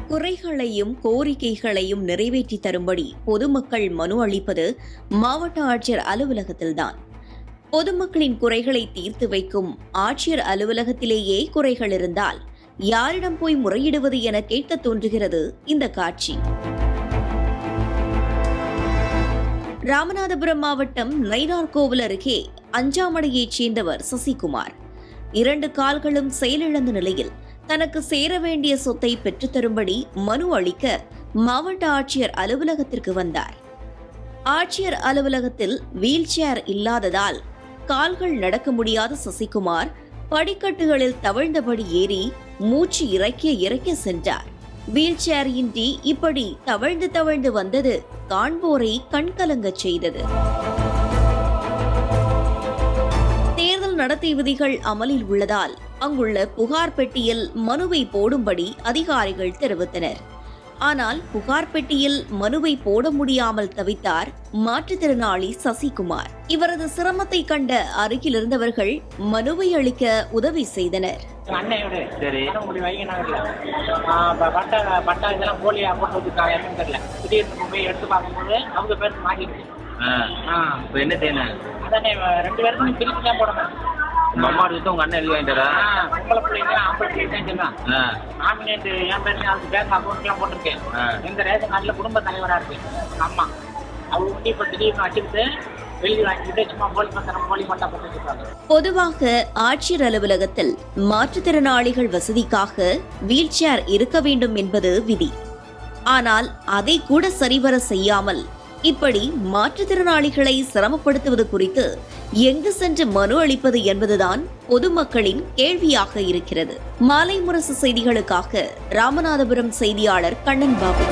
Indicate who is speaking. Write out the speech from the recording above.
Speaker 1: குறைகளையும் கோரிக்கைகளையும் நிறைவேற்றி தரும்படி பொதுமக்கள் மனு அளிப்பது மாவட்ட ஆட்சியர் அலுவலகத்தில்தான். பொதுமக்களின் குறைகளை தீர்த்து வைக்கும் ஆட்சியர் அலுவலகத்திலேயே குறைகள் இருந்தால் யாரிடம் போய் முறையிடுவது என கேட்க தோன்றுகிறது இந்த காட்சி. ராமநாதபுரம் மாவட்டம் நயினார்கோவில் அருகே அஞ்சாமடையைச் சேர்ந்தவர் சசிகுமார். 2 கால்களும் செயலிழந்த நிலையில் தனக்கு சேர வேண்டிய சொத்தை பெற்றுத்தரும்படி மனு அளிக்க மாவட்ட ஆட்சியர் அலுவலகத்திற்கு வந்தார். ஆட்சியர் அலுவலகத்தில் வீல் சேர் இல்லாததால் கால்கள் நடக்க முடியாத சசிகுமார் படிக்கட்டுகளில் தவழ்ந்தபடி ஏறி மூச்சு இறைக்க சென்றார். வீல் சேர் இன்றி இப்படி தவழ்ந்து வந்தது காண்போரை கண்கலங்கச் செய்தது. தேர்தல் நடத்தை விதிகள் அமலில் உள்ளதால் அங்குள்ள புகார் பெட்டியில் மனுவை போடும்படி அதிகாரிகள் தெரிவித்தனர். ஆனால் புகார் பெட்டியில் மனுவை போட முடியாமல் தவித்தார் மாற்றுத்திறனாளி சசிகுமார். இவரது சிரமத்தை கண்ட அருகில் இருந்தவர்கள் மனுவை அளிக்க உதவி செய்தனர்.
Speaker 2: அம்மா எடுத்து உங்க அண்ணன் எழுதி வாங்கிட்டாரா?
Speaker 3: பொம்பளை பிள்ளைங்க ஆம்பளை பிள்ளைங்க நாமினேட் என் பேருக்கு அதுக்கு பேங்க் அக்கௌண்ட்லாம் போட்டிருக்கேன். எங்க ரேஷன் கார்டில் குடும்ப தலைவராக இருக்கு. அம்மா அவங்க வந்து இப்போ திடீர்னு வச்சுக்கிட்டு எழுதி வாங்கிட்டு சும்மா போலி மட்டும் போட்டுருக்காங்க.
Speaker 1: பொதுவாக ஆட்சியர் அலுவலகத்தில் மாற்றுத்திறனாளிகள் வசதிக்காக வீல் சேர் இருக்க வேண்டும் என்பது விதி. ஆனால் அதை கூட சரிவர செய்யாமல் இப்படி மாற்றுத்திறனாளிகளை சிரமப்படுத்துவது குறித்து எங்கு சென்று மனு அளிப்பது என்பதுதான் பொதுமக்களின் கேள்வியாக இருக்கிறது. மாலை முரசு செய்திகளுக்காக ராமநாதபுரம் செய்தியாளர் கண்ணன் பாபு.